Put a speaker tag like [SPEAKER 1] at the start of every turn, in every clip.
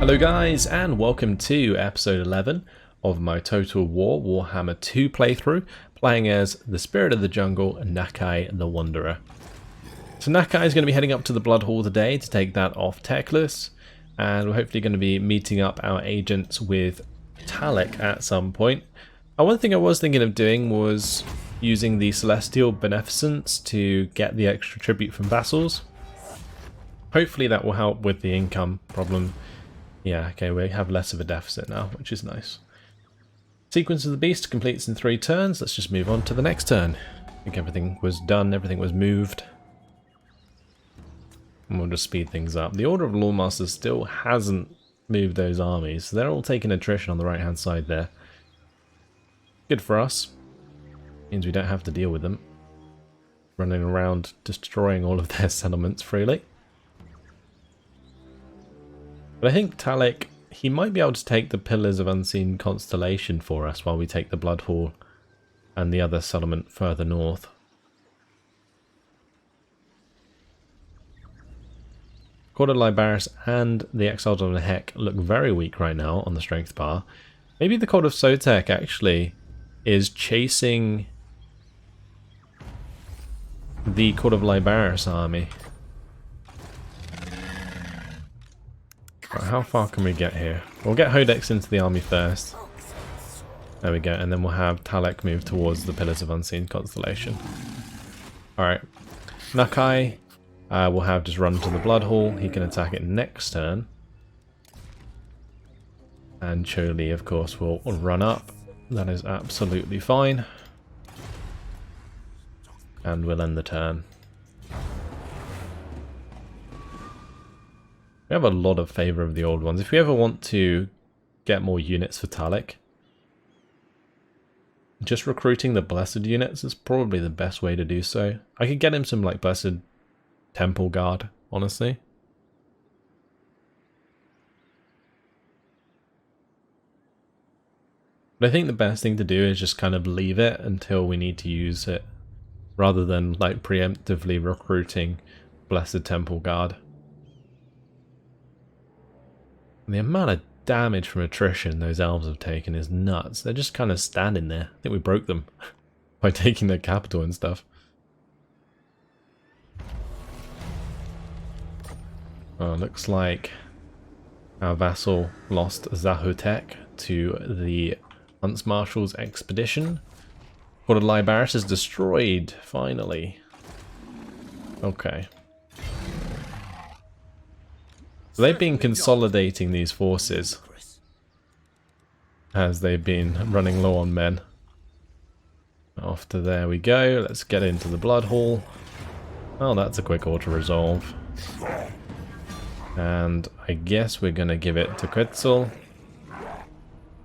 [SPEAKER 1] Hello guys, and welcome to episode 11 of my Total War Warhammer 2 playthrough, playing as the Spirit of the Jungle, Nakai the Wanderer. So Nakai is going to be heading up to the Blood Hall today to take that off Techless, and we're hopefully going to be meeting up our agents with Talik at some point. One thing I was thinking of doing was using the Celestial Beneficence to get the extra tribute from vassals. Hopefully that will help with the income problem. Yeah, okay, we have less of a deficit now, which is nice. Sequence of the Beast completes in 3 turns. Let's just move on to the next turn. I think everything was done, everything was moved. And we'll just speed things up. The Order of Lawmasters still hasn't moved those armies. They're all taking attrition on the right-hand side there. Good for us. Means we don't have to deal with them running around destroying all of their settlements freely. But I think Talik, he might be able to take the Pillars of Unseen Constellation for us while we take the Blood Hall and the other settlement further north. Court of Libaris and the Exiled on the Heck look very weak right now on the strength bar. Maybe the Court of Sotek actually is chasing the Court of Libaris army. Right, how far can we get here? We'll get Hodex into the army first. There we go, and then we'll have Talik move towards the Pillars of Unseen Constellation. Alright, Nakai will have just run to the Blood Hall. He can attack it next turn. And Choli, of course, will run up. That is absolutely fine. And we'll end the turn. We have a lot of favour of the old ones. If we ever want to get more units for Talik, just recruiting the Blessed units is probably the best way to do so. I could get him some like Blessed Temple Guard, honestly. But I think the best thing to do is just kind of leave it until we need to use it, rather than like preemptively recruiting Blessed Temple Guard. The amount of damage from attrition those elves have taken is nuts. They're just kind of standing there. I think we broke them by taking their capital and stuff. Oh, looks like our vassal lost Zahutek to the Hunts Marshal's expedition. Court of Libaris is destroyed, finally. Okay. So they've been consolidating these forces as they've been running low on men. Off to there we go. Let's get into the Blood Hall. Oh, that's a quick auto-resolve. And I guess we're going to give it to Quetzal.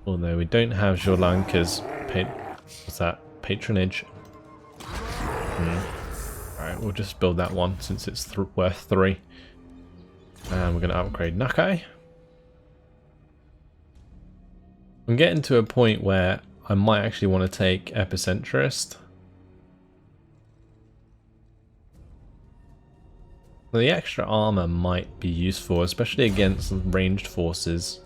[SPEAKER 1] Although we don't have Jolanka's patronage. Alright, we'll just build that one since it's worth 3. And we're going to upgrade Nakai. I'm getting to a point where I might actually want to take Epicentrist. The extra armor might be useful, especially against ranged forces.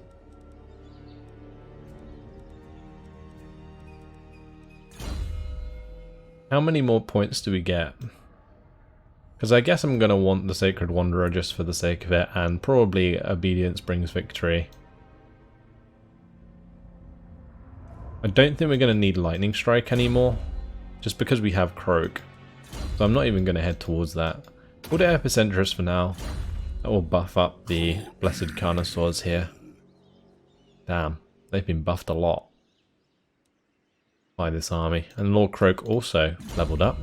[SPEAKER 1] How many more points do we get? Because I guess I'm going to want the Sacred Wanderer just for the sake of it, and probably Obedience brings victory. I don't think we're going to need Lightning Strike anymore, just because we have Croak. So I'm not even going to head towards that. We'll do Epicentrist for now. That will buff up the Blessed Carnosaurs here. Damn, they've been buffed a lot by this army. And Lord Croak also leveled up.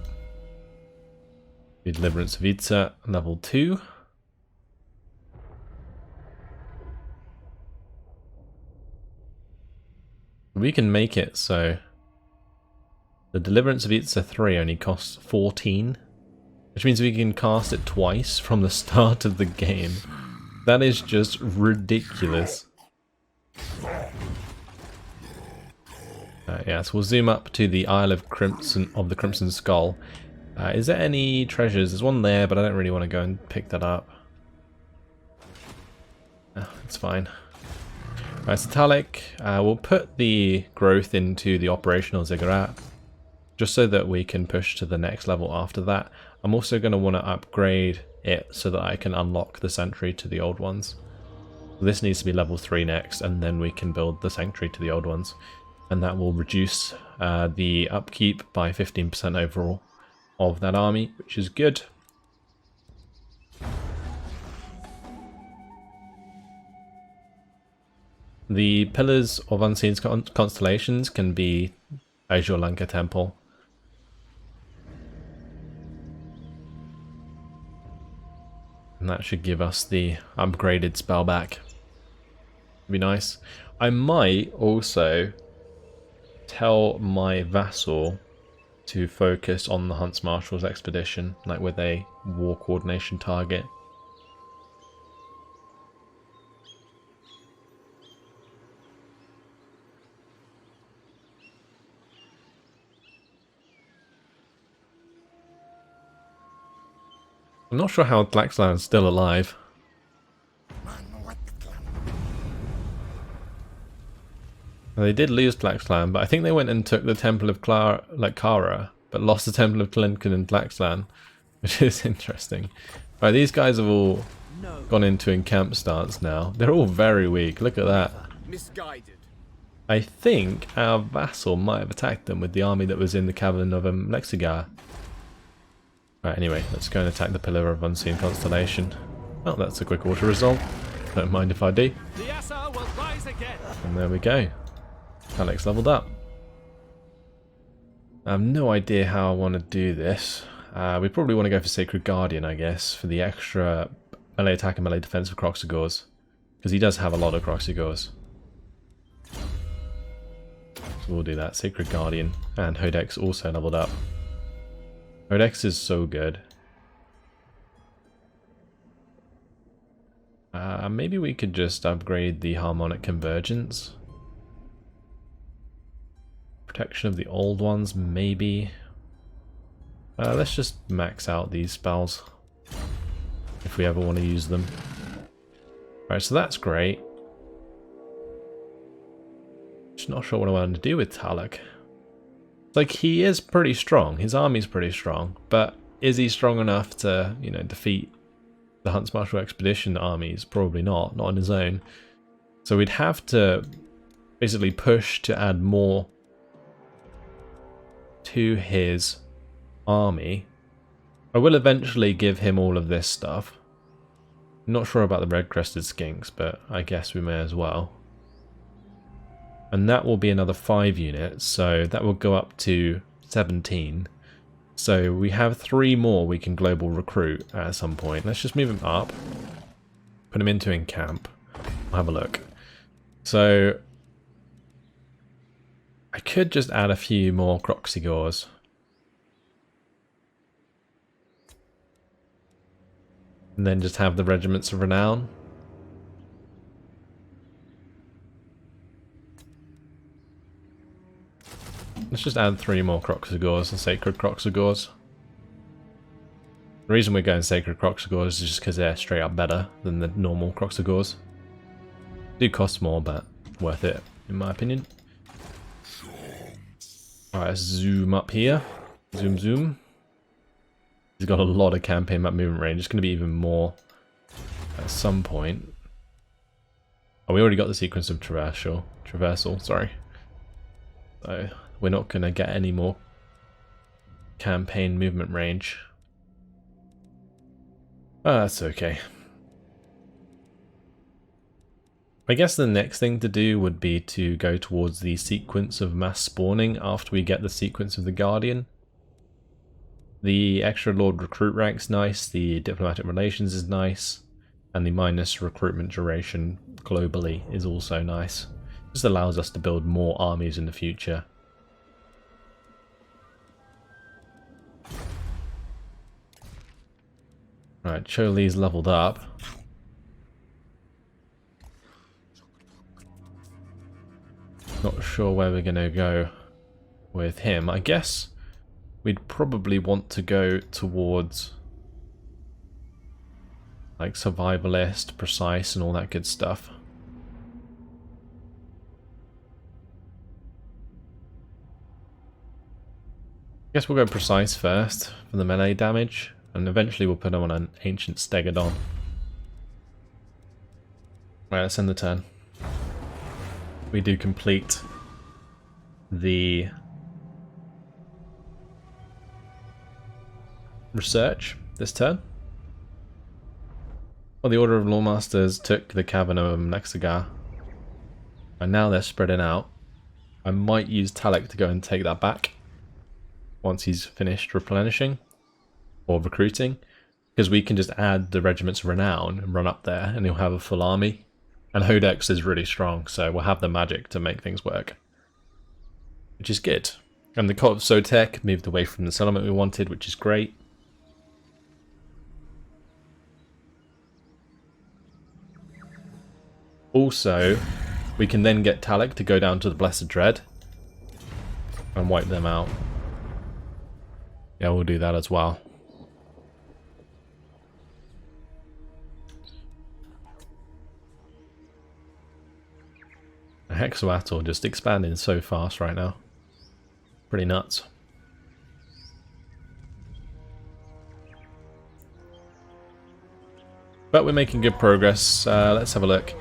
[SPEAKER 1] The Deliverance of Itza, level 2. We can make it so the Deliverance of Itza 3 only costs 14, which means we can cast it twice from the start of the game. That is just ridiculous. Yeah, so we'll zoom up to the Isle of the Crimson Skull. Is there any treasures? There's one there, but I don't really want to go and pick that up. Oh, it's fine. Right, so Talik, we'll put the growth into the operational ziggurat, just so that we can push to the next level after that. I'm also going to want to upgrade it so that I can unlock the sanctuary to the old ones. This needs to be level 3 next, and then we can build the sanctuary to the old ones. And that will reduce the upkeep by 15% overall of that army, which is good. The Pillars of Unseen Constellations can be Azure Lanka Temple. And that should give us the upgraded spell back. Be nice. I might also tell my vassal to focus on the Hunts Marshal's expedition, like with a war coordination target. I'm not sure how Tlaxlan's still alive. Well, they did lose Tlaxlan, but I think they went and took the Temple of Kara, but lost the Temple of Tlenkin and Tlaxlan, which is interesting. Right, these guys have all gone into encamp stance now. They're all very weak. Look at that.
[SPEAKER 2] Misguided.
[SPEAKER 1] I think our vassal might have attacked them with the army that was in the cavern of Lexigar. Right, anyway, let's go and attack the Pillar of Unseen Constellation. Oh, that's a quick auto resolve. Don't mind if I do.
[SPEAKER 2] The Asa will rise again.
[SPEAKER 1] And there we go. Alex leveled up. I have no idea how I want to do this. We probably want to go for Sacred Guardian, I guess, for the extra melee attack and melee defense of Croxigors. Because he does have a lot of Croxigors. So we'll do that. Sacred Guardian. And Hodex also leveled up. Hodex is so good. Maybe we could just upgrade the Harmonic Convergence. Protection of the old ones, maybe. Let's just max out these spells if we ever want to use them. Right, so that's great. Just not sure what I want to do with Talak. Like, he is pretty strong. His army's pretty strong, but is he strong enough to, you know, defeat the Hunts Marshal Expedition armies? Probably not. Not on his own. So we'd have to basically push to add more to his army. I will eventually give him all of this stuff. I'm not sure about the red-crested skinks, but I guess we may as well. And that will be another 5 units, so that will go up to 17. So we have 3 more we can global recruit at some point. Let's just move him up. Put him into encamp. I'll have a look. So I could just add a few more Croxigors. And then just have the Regiments of Renown. Let's just add 3 more Croxigors and Sacred Croxigors. The reason we're going Sacred Croxigors is just because they're straight up better than the normal Croxigors. Do cost more, but worth it, in my opinion. Alright, let's zoom up here. Zoom, zoom. He's got a lot of campaign map movement range. It's going to be even more at some point. Oh, we already got the sequence of traversal, sorry. So we're not going to get any more campaign movement range. Oh, that's okay. I guess the next thing to do would be to go towards the sequence of mass spawning after we get the sequence of the Guardian. The extra Lord recruit rank's nice, the diplomatic relations is nice, and the minus recruitment duration globally is also nice. Just allows us to build more armies in the future. Right, Choli's leveled up. Not sure where we're going to go with him. I guess we'd probably want to go towards like survivalist, precise, and all that good stuff. Guess we'll go precise first for the melee damage, and eventually we'll put him on an ancient stegodon. Right, let's end the turn. We do complete the research this turn. Well, the Order of Lawmasters took the Cavern of Lexigar, and now they're spreading out. I might use Talek to go and take that back once he's finished replenishing or recruiting, because we can just add the Regiment's Renown and run up there and he'll have a full army. And Hodex is really strong, so we'll have the magic to make things work, which is good. And the Cult of Sotek moved away from the settlement we wanted, which is great. Also, we can then get Talek to go down to the Blessed Dread and wipe them out. Yeah, we'll do that as well. Hexoatl just expanding so fast right now. Pretty nuts. But we're making good progress. Let's have a look.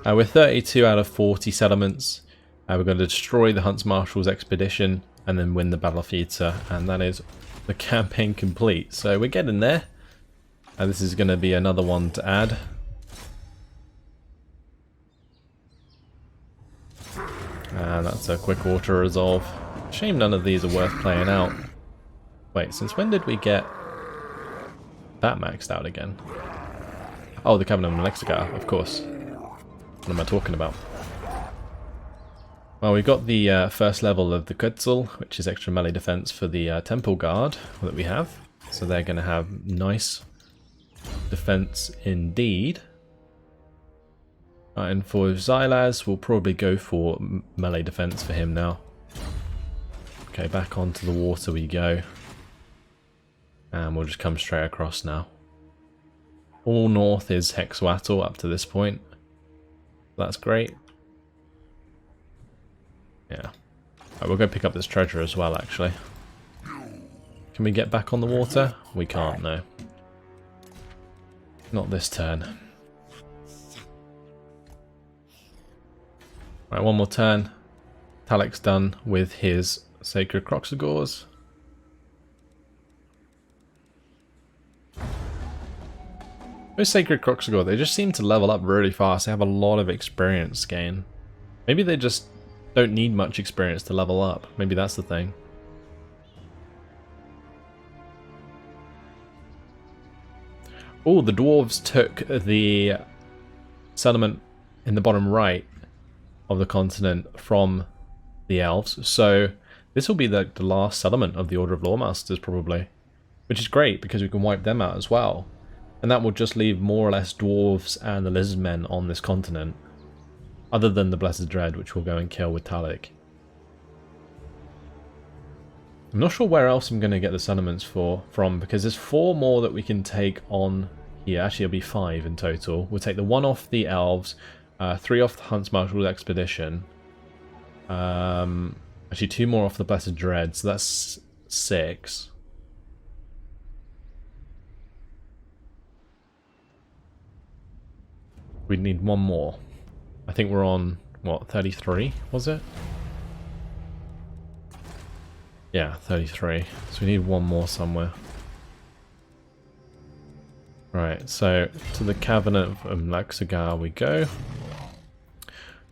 [SPEAKER 1] We're 32 out of 40 settlements. We're going to destroy the Hunts Marshal's expedition and then win the Battle of Theatre, and that is the campaign complete. So we're getting there. This is going to be another one to add. And that's a quick auto resolve. Shame none of these are worth playing out. Wait, since when did we get that maxed out again? Oh, the Covenant of Lexigar, of course. What am I talking about? Well, we got the first level of the Quetzal, which is extra melee defense for the Temple Guard that we have. So they're going to have nice defense indeed. And for Xylaz, we'll probably go for melee defense for him now. Okay, back onto the water we go. And we'll just come straight across now. All north is Hexoatl up to this point. That's great. Yeah. Right, we'll go pick up this treasure as well, actually. Can we get back on the water? We can't, no. Not this turn. Right, one more turn. Talek's done with his Sacred Croxagores. Those Sacred Croxagore, they just seem to level up really fast. They have a lot of experience gain. Maybe they just don't need much experience to level up. Maybe that's the thing. Oh, the dwarves took the settlement in the bottom right of the continent from the elves. So this will be the last settlement of the Order of Lawmasters probably. Which is great because we can wipe them out as well. And that will just leave more or less dwarves and the lizardmen on this continent. Other than the Blessed Dread, which we'll go and kill with Talek. I'm not sure where else I'm going to get the settlements from, because there's 4 more that we can take on here. Actually, it'll be 5 in total. We'll take the 1 off the elves, 3 off the Hunts Marshal's expedition. Actually, 2 more off the Blessed Dread, so that's 6. We need 1 more. I think we're on, what, 33, was it? Yeah, 33. So we need 1 more somewhere. Right, so to the Cavern of Lexigar we go.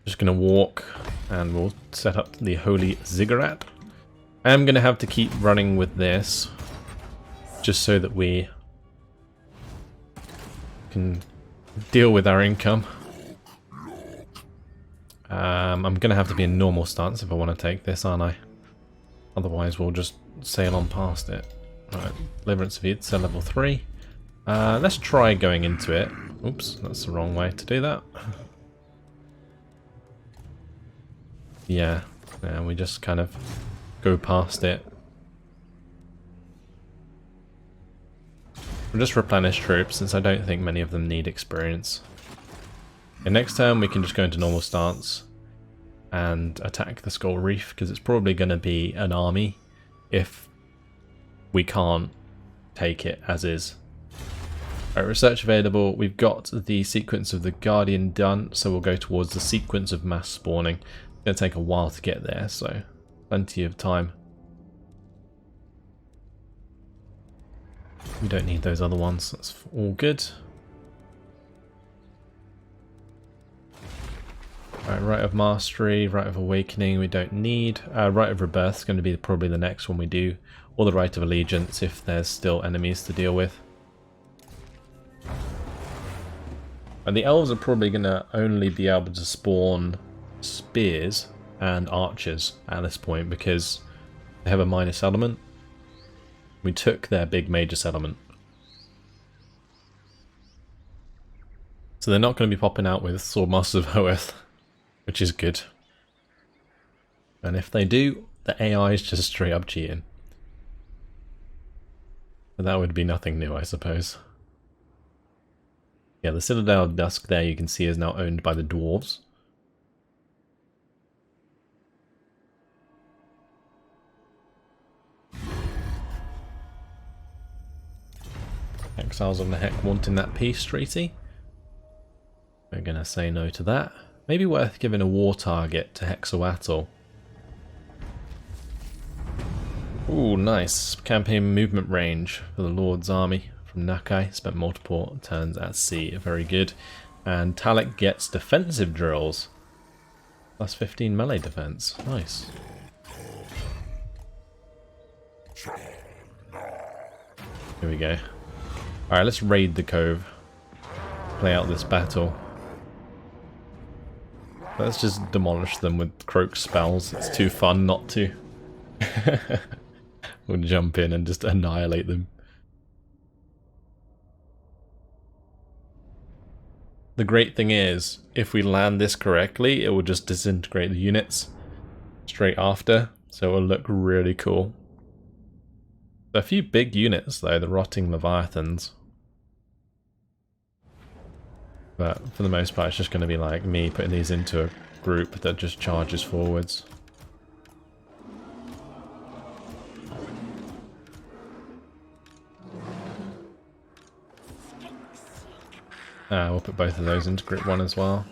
[SPEAKER 1] Just going to walk and we'll set up the Holy Ziggurat. I'm going to have to keep running with this just so that we can deal with our income. I'm going to have to be in normal stance if I want to take this, aren't I? Otherwise we'll just sail on past it. Right, Deliverance of Yitzhak level 3. Let's try going into it. Oops, that's the wrong way to do that. Yeah, we just kind of go past it. We'll just replenish troops since I don't think many of them need experience. And next turn we can just go into normal stance and attack the Skull Reef because it's probably going to be an army if we can't take it as is. Alright, research available. We've got the sequence of the Guardian done, so we'll go towards the sequence of mass spawning. It's going to take a while to get there, so plenty of time. We don't need those other ones, that's all good. Alright, Rite of Mastery, Rite of Awakening we don't need. Rite of Rebirth is going to be probably the next one we do. Or the Rite of Allegiance if there's still enemies to deal with. And the elves are probably going to only be able to spawn spears and archers at this point because they have a minor settlement. We took their big major settlement. So they're not going to be popping out with Swordmasters of Hoeth, which is good. And if they do, the AI is just straight up cheating. But that would be nothing new, I suppose. Yeah, the Citadel of Dusk there you can see is now owned by the dwarves. Exiles of the Heck wanting that peace treaty. We're going to say no to that. Maybe worth giving a war target to Hexawatl. Ooh, nice. Campaign movement range for the Lord's army from Nakai. Spent multiple turns at sea. Very good. And Talek gets defensive drills. Plus 15 melee defense. Nice. Here we go. Alright, let's raid the cove. Play out this battle. Let's just demolish them with Croak spells. It's too fun not to. We'll jump in and just annihilate them. The great thing is, if we land this correctly, it will just disintegrate the units straight after, so it will look really cool. A few big units though, the Rotting Leviathans. But for the most part it's just going to be like me putting these into a group that just charges forwards. We'll put both of those into group 1 as well.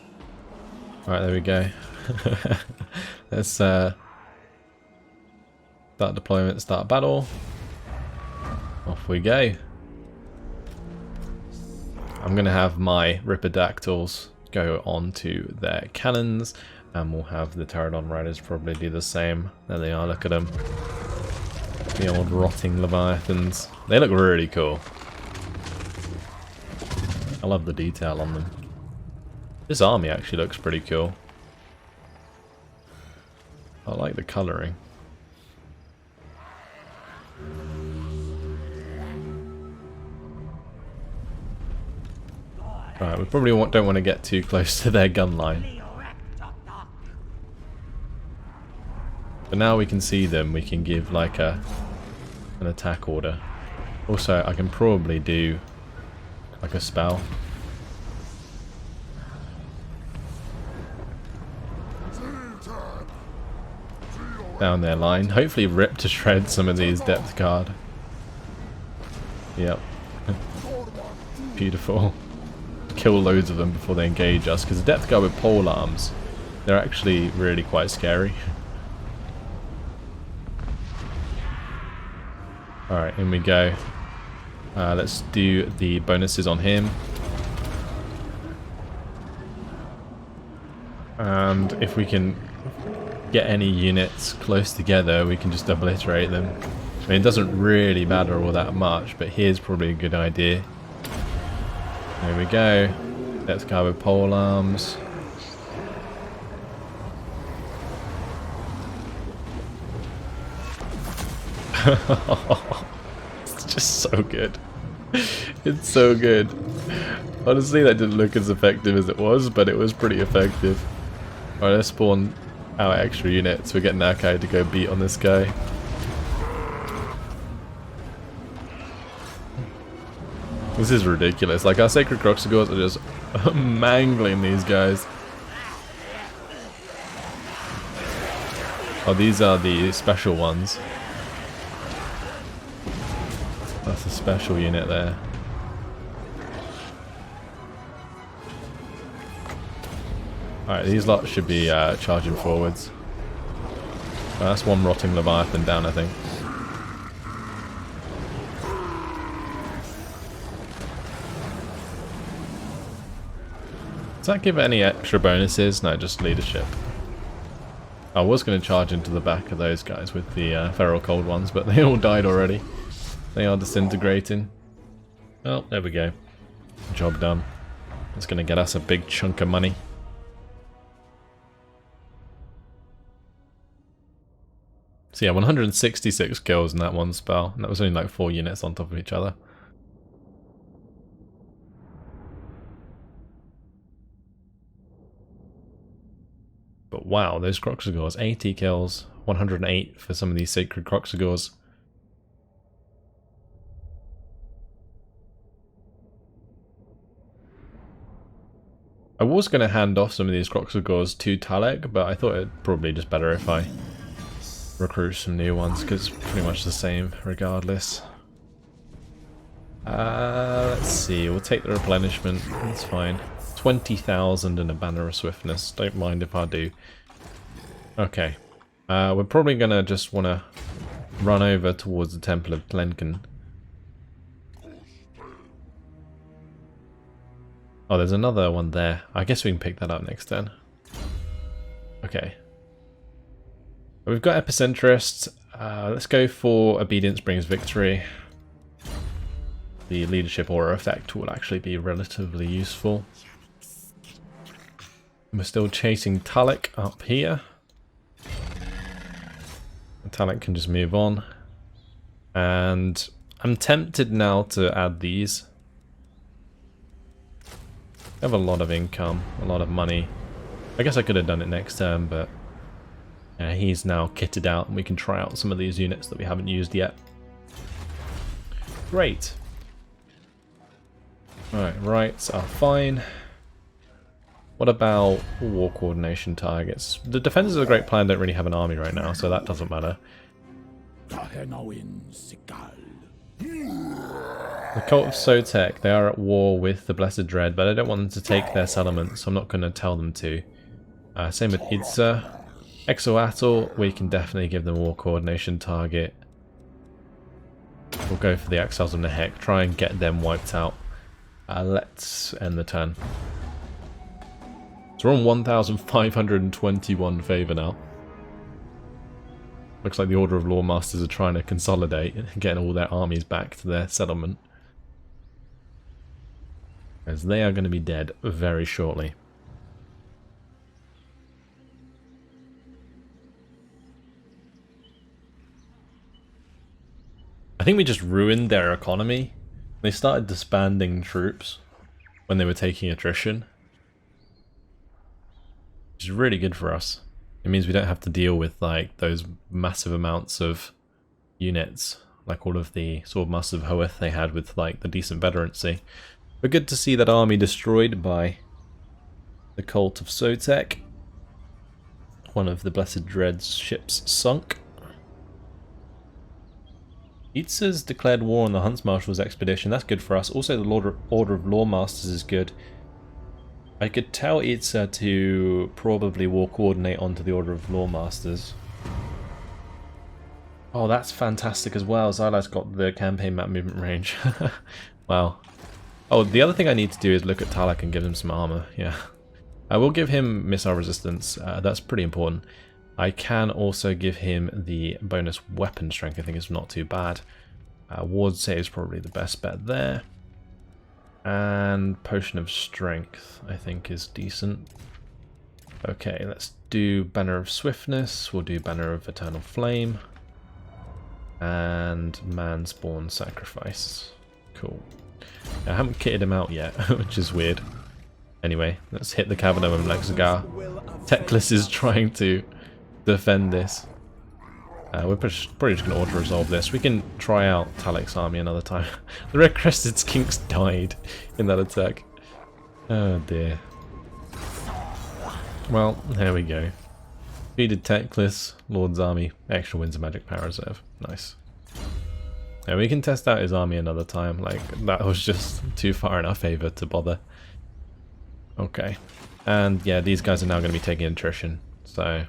[SPEAKER 1] Alright, there we go. Let's start deployment, start battle. Off we go. I'm going to have my Ripperdactyls go onto their cannons, and we'll have the Pterodon Riders probably do the same. There they are, look at them. The old Rotting Leviathans. They look really cool. I love the detail on them. This army actually looks pretty cool. I like the colouring. Right, we probably don't want to get too close to their gun line. But now we can see them, we can give like an attack order. Also, I can probably do like a spell. Down their line. Hopefully rip to shred some of these depth guard. Yep. Beautiful. Kill loads of them before they engage us, because the depth guard with pole arms, they're actually really quite scary. Alright, in we go. Let's do the bonuses on him. And if we can get any units close together, we can just obliterate them. I mean, it doesn't really matter all that much, but here's probably a good idea. There we go. Let's go with pole arms. It's just so good. It's so good. Honestly, that didn't look as effective as it was, but it was pretty effective. Alright, let's spawn our extra units. We're getting Nakai to go beat on this guy. This is ridiculous. Like, our Sacred Croxigors are just mangling these guys. Oh, these are the special ones. That's a special unit there. Alright, these lots should be charging forwards. That's one rotting Leviathan down, I think. Does that give any extra bonuses? No, just leadership. I was going to charge into the back of those guys with the feral cold ones, but they all died already. They are disintegrating. Oh, there we go. Job done. That's going to get us a big chunk of money. So yeah, 166 kills in that one spell, and that was only like 4 units on top of each other. But wow, those Croxagores, 80 kills, 108 for some of these sacred Croxagores. I was going to hand off some of these Croxagores to Talek, but I thought it'd probably just better if I recruit some new ones, because it's pretty much the same regardless. Let's see, we'll take the replenishment, that's fine. 20,000 and a banner of swiftness, don't mind if I do. Okay, we're probably going to just want to run over towards the Temple of Tlenkin. Oh, there's another one there. I guess we can pick that up next turn. Okay. We've got Epicentrist. Let's go for Obedience Brings Victory. The leadership aura effect will actually be relatively useful. We're still chasing Talek up here. Talek can just move on. And I'm tempted now to add these. I have a lot of income, a lot of money. I guess I could have done it next turn, but he's now kitted out and we can try out some of these units that we haven't used yet. Great. Alright, rights are fine. What about war coordination targets? The defenders of the Great Plan don't really have an army right now, so that doesn't matter. The Cult of Sotek, they are at war with the Blessed Dread, but I don't want them to take their settlements, so I'm not going to tell them to. Same with Idza. Exoatl, we can definitely give them a war coordination target. We'll go for the Exiles of Nehek, try and get them wiped out. Let's end the turn. So we're on 1,521 favour now. Looks like the Order of Lawmasters are trying to consolidate and getting all their armies back to their settlement. As they are going to be dead very shortly. I think we just ruined their economy. They started disbanding troops when they were taking attrition. Which is really good for us. It means we don't have to deal with like those massive amounts of units, like all of the Swordmasters of Hoeth they had with like the decent veterancy. But good to see that army destroyed by the Cult of Sotek. One of the Blessed Dread's ships sunk. Idza's declared war on the Hunts Marshal's expedition. That's good for us. Also, the Order of Lawmasters is good. I could tell Idza to probably war coordinate onto the Order of Lawmasters. Oh, that's fantastic as well. Xyla's got the campaign map movement range. Wow. Oh, the other thing I need to do is look at Talek and give him some armor. Yeah. I will give him missile resistance. That's pretty important. I can also give him the bonus weapon strength. I think it's not too bad. Ward save is probably the best bet there. And Potion of Strength, I think, is decent. Okay, let's do Banner of Swiftness. We'll do Banner of Eternal Flame. And Manspawn Sacrifice. Cool. I haven't kitted him out yet, which is weird. Anyway, let's hit the Cavern of Lexagar. Teclis is trying to defend this. We're probably just going to auto-resolve this. We can try out Talek's army another time. The Red Crested Skinks died in that attack. Oh dear. Well, there we go. Defeated Teclis, Lord's army, extra Winds of Magic Power Reserve. Nice. Yeah, we can test out his army another time. Like, that was just too far in our favor to bother. Okay. And yeah, these guys are now going to be taking attrition. So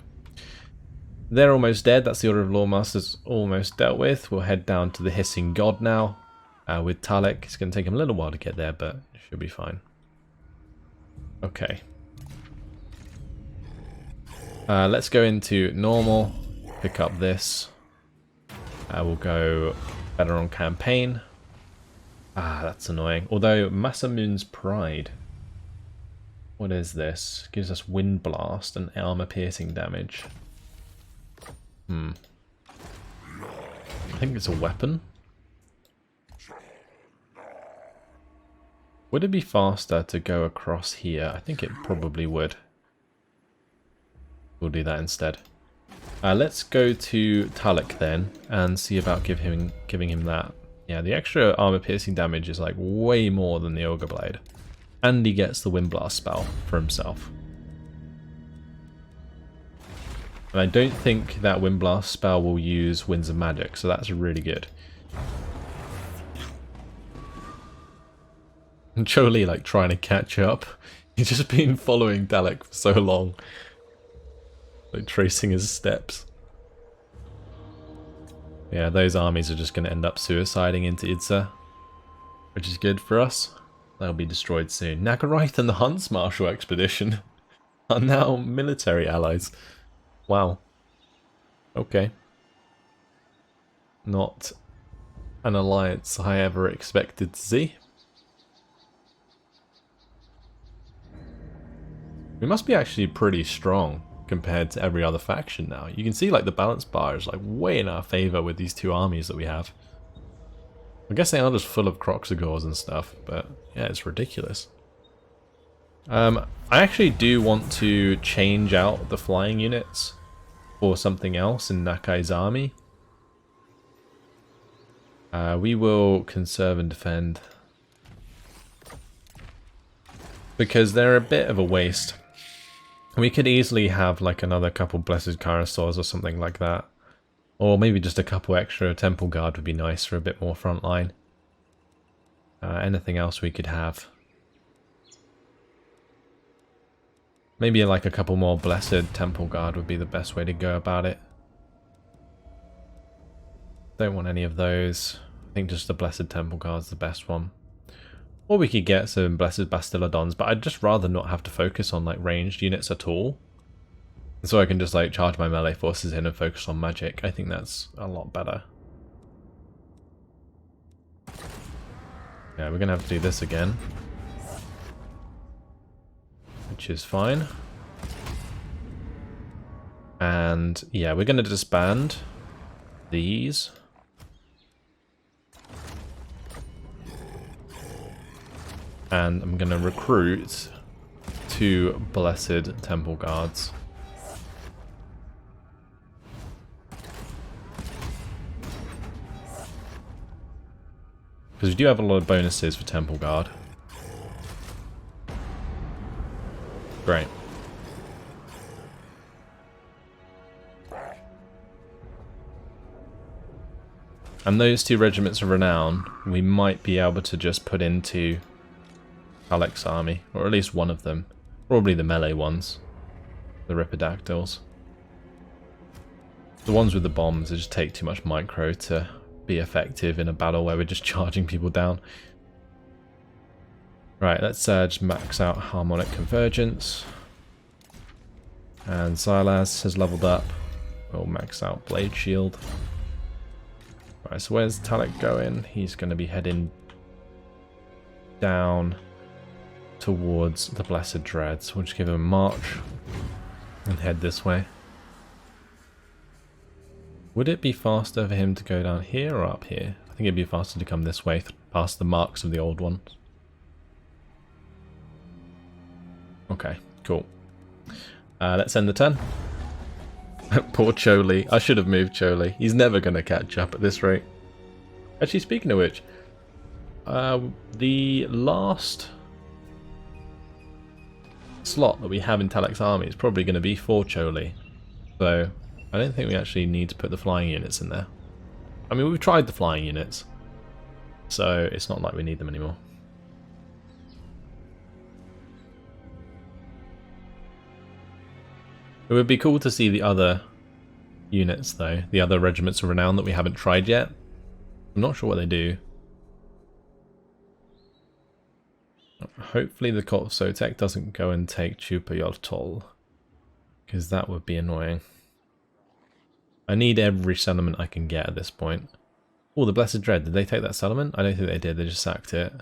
[SPEAKER 1] they're almost dead. That's the Order of Lawmasters almost dealt with. We'll head down to the Hissing God now with Talek. It's going to take him a little while to get there, but it should be fine. Okay. Let's go into normal. Pick up this. We'll go better on campaign. Ah, that's annoying. Although Masamun's Pride. What is this? Gives us wind blast and armor piercing damage. I think it's a weapon. Would it be faster to go across here? I think it probably would. We'll do that instead. Let's go to Talek then and see about giving him that. Yeah, the extra armor piercing damage is like way more than the Ogre Blade. And he gets the Wind Blast spell for himself. And I don't think that Wind Blast spell will use Winds of Magic, so that's really good. And Choli like trying to catch up. He's just been following Dalek for so long. Like tracing his steps. Yeah, those armies are just going to end up suiciding into Idza, which is good for us. They'll be destroyed soon. Nagarythe and the Hunts Marshal Expedition are now military allies. Wow. Okay. Not an alliance I ever expected to see. We must be actually pretty strong compared to every other faction now. You can see like the balance bar is like way in our favor with these two armies that we have. I guess they are just full of Croxagores and stuff, but yeah, it's ridiculous. I actually do want to change out the flying units for something else in Nakai's army. We will conserve and defend because they're a bit of a waste. We could easily have like another couple Blessed Karasaurs or something like that. Or maybe just a couple extra Temple Guard would be nice for a bit more frontline. Anything else we could have? Maybe like a couple more Blessed Temple Guard would be the best way to go about it. Don't want any of those. I think just the Blessed Temple Guard's the best one. Or we could get some Blessed Bastillodons, but I'd just rather not have to focus on like ranged units at all. So I can just like charge my melee forces in and focus on magic. I think that's a lot better. Yeah, we're gonna have to do this again. Which is fine. And yeah, we're gonna disband these. And I'm gonna recruit 2 Blessed Temple Guards. Because we do have a lot of bonuses for Temple Guard. Great. And those 2 regiments of renown, we might be able to just put into Alex's army, or at least one of them. Probably the melee ones. The Ripidactyls. The ones with the bombs, they just take too much micro to be effective in a battle where we're just charging people down. Right, let's just max out Harmonic Convergence. And Xylaz has leveled up. We'll max out Blade Shield. Right, so where's Talek going? He's going to be heading down towards the Blessed Dreads. We'll just give him a march and head this way. Would it be faster for him to go down here or up here? I think it'd be faster to come this way, past the marks of the old ones. Okay, cool. Let's end the turn. Poor Choli. I should have moved Choli. He's never going to catch up at this rate. Actually, speaking of which, the last slot that we have in Talek's army is probably going to be for Choli. So I don't think we actually need to put the flying units in there. I mean, we've tried the flying units, so it's not like we need them anymore. It would be cool to see the other units, though. The other regiments of renown that we haven't tried yet. I'm not sure what they do. Hopefully the Cult of Sotek doesn't go and take Chupayotol, because that would be annoying. I need every settlement I can get at this point. Oh, the Blessed Dread. Did they take that settlement? I don't think they did. They just sacked it.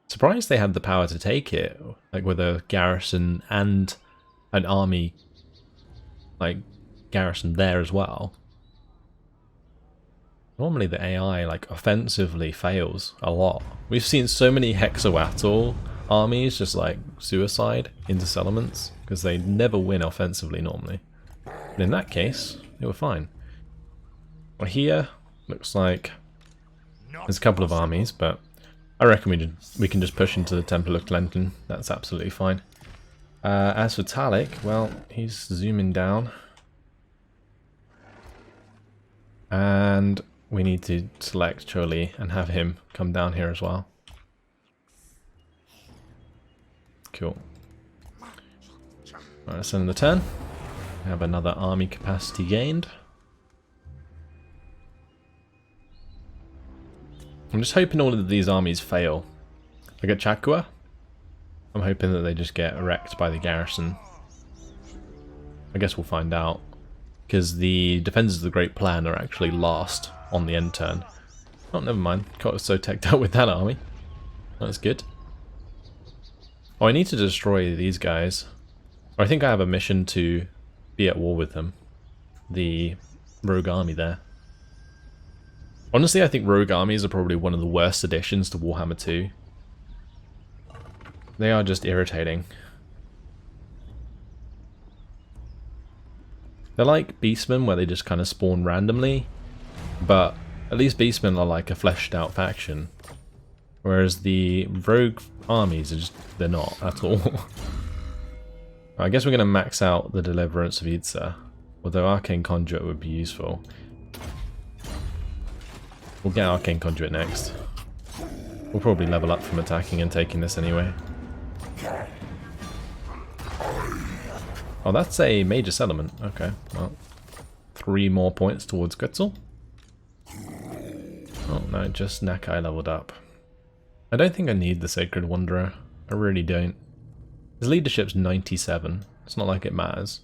[SPEAKER 1] Surprised they had the power to take it, like with a garrison and an army, like, garrison there as well. Normally the AI, like, offensively fails a lot. We've seen so many Hexawatl armies just, like, suicide into settlements, because they never win offensively normally. But in that case, they were fine. Well, here, looks like there's a couple of armies, but I reckon we can just push into the Temple of Clenton. That's absolutely fine. As for Talik, well, he's zooming down. And we need to select Choli and have him come down here as well. Cool. Alright, let's end the turn. We have another army capacity gained. I'm just hoping all of these armies fail. I got Chakua. I'm hoping that they just get wrecked by the garrison. I guess we'll find out. Because the Defenders of the Great Plan are actually last on the end turn. Oh, never mind. Got so teched out with that army. That's good. Oh, I need to destroy these guys. Or I think I have a mission to be at war with them. The rogue army there. Honestly, I think rogue armies are probably one of the worst additions to Warhammer 2. They are just irritating. They're like Beastmen, where they just kind of spawn randomly, but at least Beastmen are like a fleshed out faction, whereas the rogue armies are just, they're not at all. I guess we're going to max out the Deliverance of Idza, although Arcane Conduit would be useful. We'll get Arcane Conduit next. We'll probably level up from attacking and taking this anyway. Oh, that's a major settlement. Okay, well, 3 more points towards Quetzal. Oh no, just Nakai leveled up. I don't think I need the Sacred Wanderer. I really don't. His leadership's 97. It's not like it matters.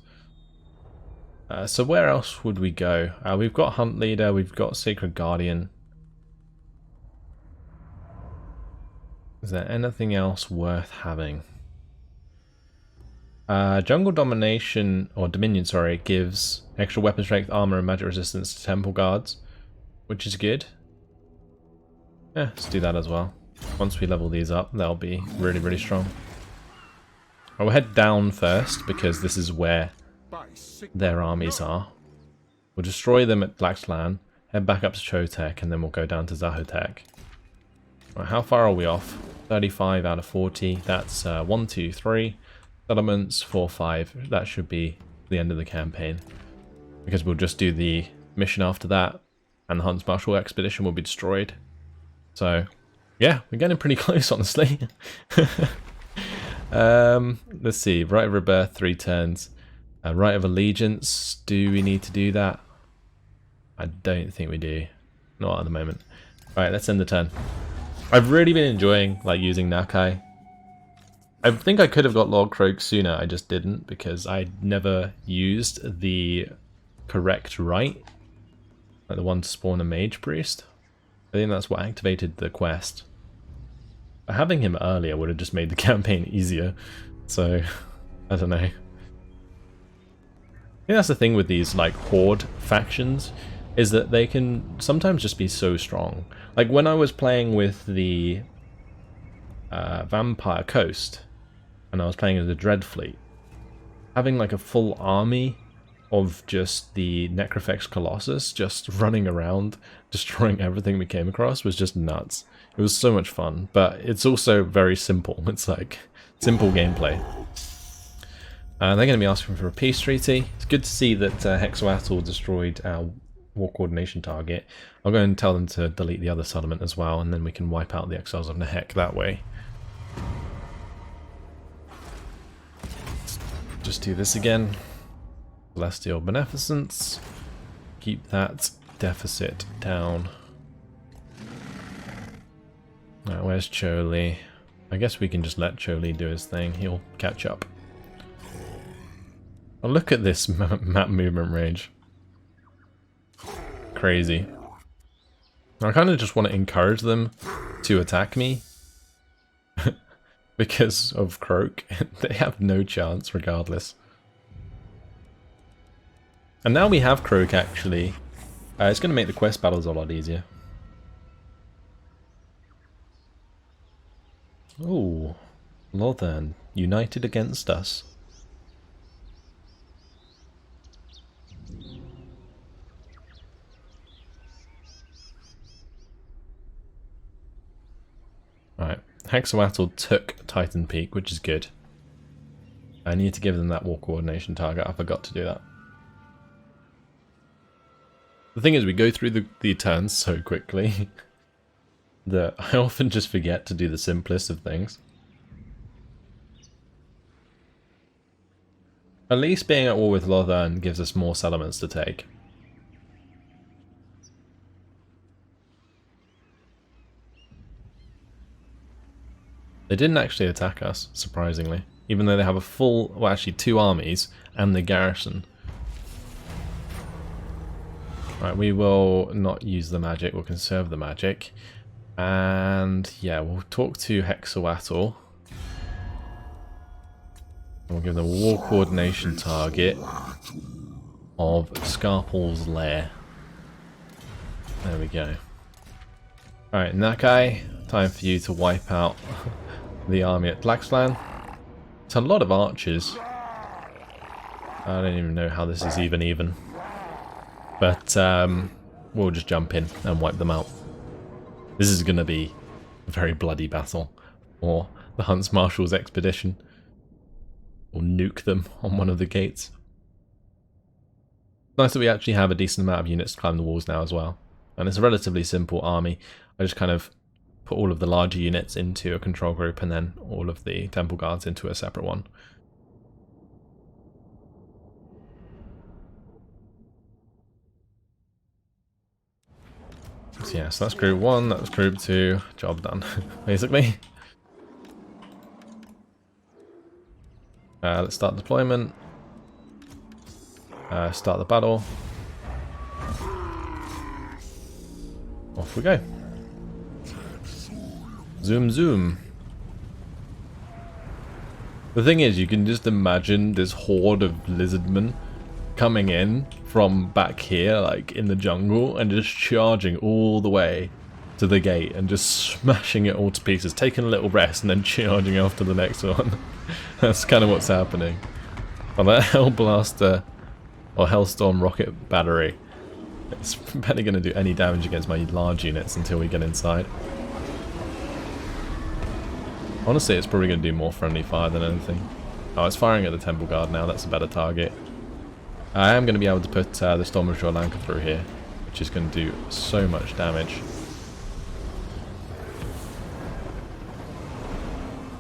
[SPEAKER 1] So where else would we go? We've got Hunt Leader, we've got Sacred Guardian. Is there anything else worth having? Jungle Domination, or Dominion, sorry, gives extra weapon strength, armor, and magic resistance to Temple Guards, which is good. Yeah, let's do that as well. Once we level these up, they'll be really, really strong. We'll head down first, because this is where their armies are. We'll destroy them at Blaxlan, head back up to Chotek, and then we'll go down to Zahotek. Right, how far are we off? 35 out of 40. That's 1, 2, 3. Settlements, 4, 5. That should be the end of the campaign. Because we'll just do the mission after that, and the Hunts Marshal expedition will be destroyed. So, yeah, we're getting pretty close, honestly. Let's see. Right of Rebirth, 3 turns. Right of Allegiance, do we need to do that? I don't think we do. Not at the moment. Alright, let's end the turn. I've really been enjoying using Nakai. I think I could have got Lord Croak sooner, I just didn't, because I never used the correct right. Like the one to spawn a Mage Priest. I think that's what activated the quest. But having him earlier would have just made the campaign easier. So, I don't know. I think that's the thing with these Horde factions, is that they can sometimes just be so strong. Like when I was playing with the Vampire Coast, and I was playing as the Dread Fleet, having a full army of just the Necrofex Colossus just running around, destroying everything we came across was just nuts. It was so much fun, but it's also very simple. It's simple gameplay. They're going to be asking for a peace treaty. It's good to see that Hexawatl destroyed our war coordination target, I'll go and tell them to delete the other settlement as well, and then we can wipe out the exiles of Nehek that way. Just do this again. Celestial Beneficence. Keep that deficit down. Right, where's Choli? I guess we can just let Choli do his thing. He'll catch up. Oh, look at this map movement range. Crazy. I kind of just want to encourage them to attack me. Because of Croak. They have no chance regardless. And now we have Croak actually. It's going to make the quest battles a lot easier. Oh, Lothern, united against us. Right, Hexawatl took Titan Peak, which is good. I need to give them that war coordination target. I forgot to do that. The thing is, we go through the turns so quickly that I often just forget to do the simplest of things. At least being at war with Lothern gives us more settlements to take. They didn't actually attack us, surprisingly. Even though they have a full, well actually 2 armies and the garrison. Right, we will not use the magic, we'll conserve the magic. And yeah, we'll talk to Hexawatl. We'll give them a war coordination target of Scarpal's Lair. There we go. Alright, Nakai, time for you to wipe out the army at Tlaxlan. It's a lot of archers. I don't even know how this is even. But we'll just jump in and wipe them out. This is going to be a very bloody battle for the Hunts Marshal's expedition. We'll nuke them on one of the gates. Nice that we actually have a decent amount of units to climb the walls now as well. And it's a relatively simple army. I just kind of put all of the larger units into a control group and then all of the temple guards into a separate one. So yeah, so that's group 1, that's group 2, job done, basically. Let's start deployment. Start the battle. Off we go. Zoom zoom. The thing is, you can just imagine this horde of lizardmen coming in from back here, like in the jungle, and just charging all the way to the gate and just smashing it all to pieces, taking a little rest and then charging after the next one. That's kind of what's happening. Well, that Hellblaster or Hellstorm rocket battery, it's barely going to do any damage against my large units until we get inside. Honestly, it's probably going to do more friendly fire than anything. Oh, it's firing at the Temple Guard now, that's a better target. I am going to be able to put the Storm of Sri Lanka through here, which is going to do so much damage.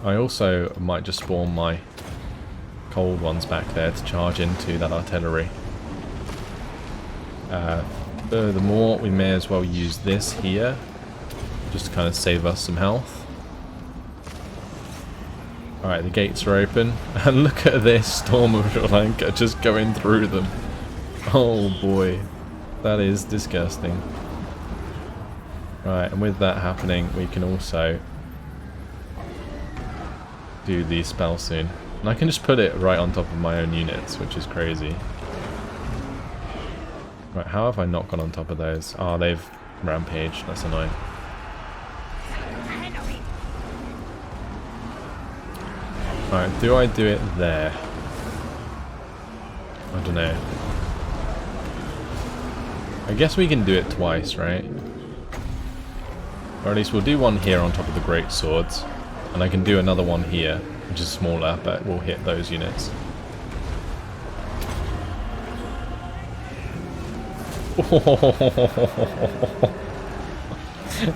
[SPEAKER 1] I also might just spawn my cold ones back there to charge into that artillery. Furthermore, we may as well use this here, just to kind of save us some health. Alright, the gates are open, and look at this Storm of Sri Lanka just going through them. Oh boy, that is disgusting. Right, and with that happening, we can also do the spell soon. And I can just put it right on top of my own units, which is crazy. Right, how have I not gone on top of those? Oh, they've rampaged, that's annoying. Alright, do I do it there? I don't know. I guess we can do it twice, right? Or at least we'll do one here on top of the great swords. And I can do another one here, which is smaller, but we'll hit those units.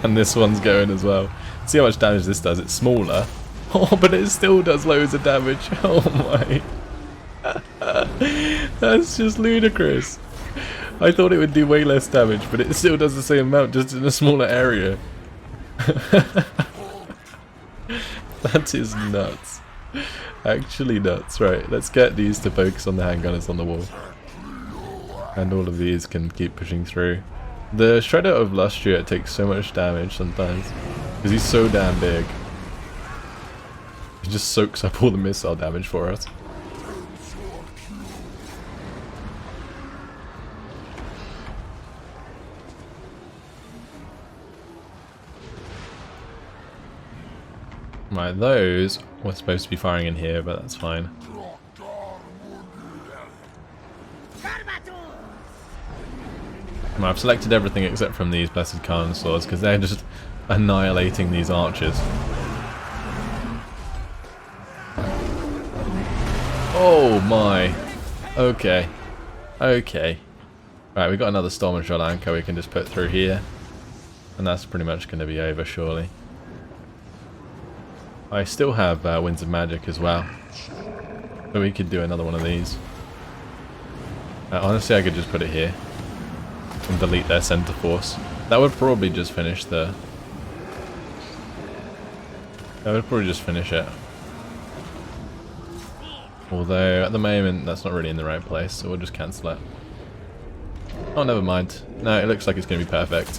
[SPEAKER 1] And this one's going as well. See how much damage this does. It's smaller. Oh, but it still does loads of damage. Oh my. That's just ludicrous. I thought it would do way less damage, but it still does the same amount, just in a smaller area. That is nuts. Actually nuts. Right, let's get these to focus on the handgunners on the wall. And all of these can keep pushing through. The Shredder of Lustria takes so much damage sometimes, because he's so damn big. He just soaks up all the missile damage for us. Right, those were supposed to be firing in here, but that's fine. I've selected everything except from these blessed carnosaurs because they're just annihilating these archers. Oh my. Okay. Okay. Right, we've got another Storm and Shot Anchor we can just put through here. And that's pretty much going to be over, surely. I still have Winds of Magic as well. So we could do another one of these. Honestly, I could just put it here. And delete their center force. That would probably just finish the... That would probably just finish it. Although, at the moment, that's not really in the right place, so we'll just cancel it. Oh, never mind. No, it looks like it's going to be perfect.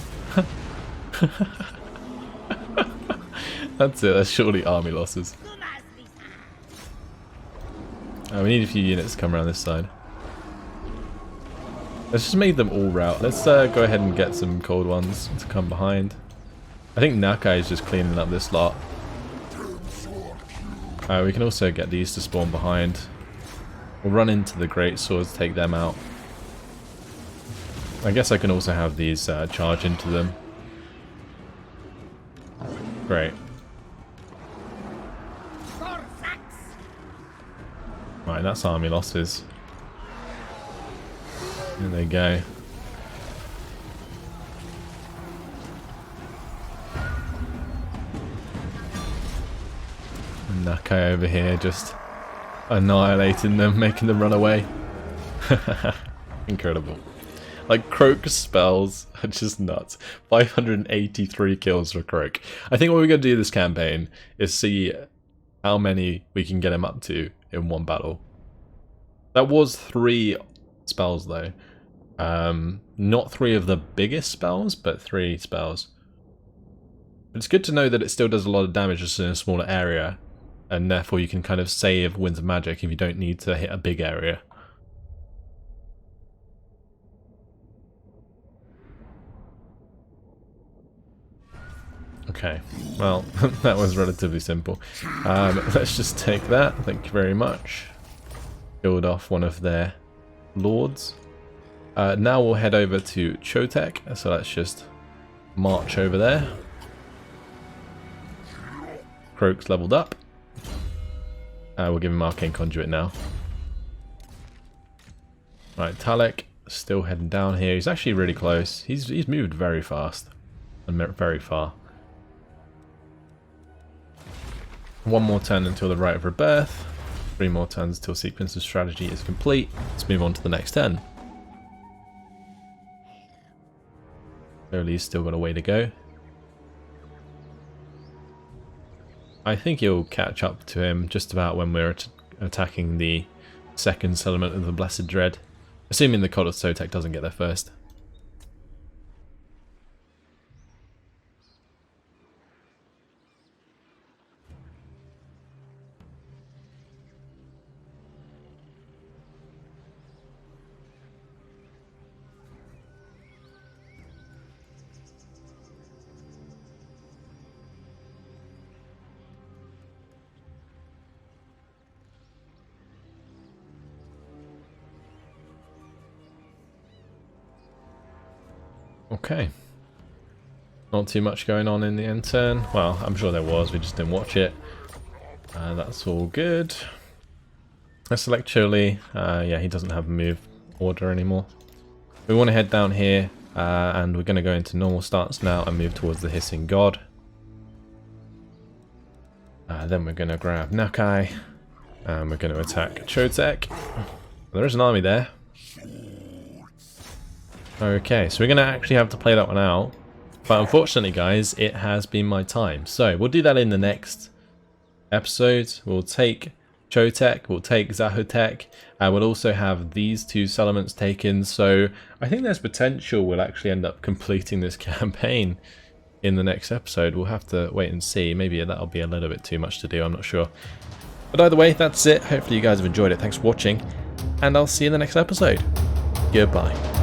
[SPEAKER 1] That's it, that's surely army losses. We need a few units to come around this side. Let's just make them all rout. Let's go ahead and get some cold ones to come behind. I think Nakai is just cleaning up this lot. We can also get these to spawn behind. We'll run into the great swords, take them out. I guess I can also have these charge into them. Great. Right, that's army losses. There they go. And Nakai over here just annihilating them, making them run away. Incredible. Like, Croak's spells are just nuts. 583 kills for Croak. I think what we're going to do this campaign is see how many we can get him up to in one battle. That was 3 spells though. Not 3 of the biggest spells, but 3 spells. It's good to know that it still does a lot of damage just in a smaller area, and therefore you can kind of save Winds of Magic if you don't need to hit a big area. Okay, well, that was relatively simple. Let's just take that, thank you very much. Killed off one of their lords. Now we'll head over to Chotek, so let's just march over there. Croak's leveled up. We'll give him Arcane Conduit now. Right, Talek still heading down here. He's actually really close. He's moved very fast and very far. 1 more turn until the Rite of Rebirth. 3 more turns until Sequence of Strategy is complete. Let's move on to the next turn. He's still got a way to go. I think he'll catch up to him just about when we're attacking the second settlement of the Blessed Dread. Assuming the Cult of Sotek doesn't get there first. Okay. Not too much going on in the end turn. Well, I'm sure there was, we just didn't watch it. That's all good. Let's select Chili. Yeah, he doesn't have a move order anymore. We want to head down here, and we're going to go into normal stance now and move towards the Hissing God. Then we're going to grab Nakai, and we're going to attack Chotek. There is an army there. Okay, so we're going to actually have to play that one out. But unfortunately, guys, it has been my time. So we'll do that in the next episode. We'll take Chotek, we'll take Zahotek, and we'll also have these two settlements taken. So I think there's potential we'll actually end up completing this campaign in the next episode. We'll have to wait and see. Maybe that'll be a little bit too much to do, I'm not sure. But either way, that's it. Hopefully you guys have enjoyed it. Thanks for watching, and I'll see you in the next episode. Goodbye.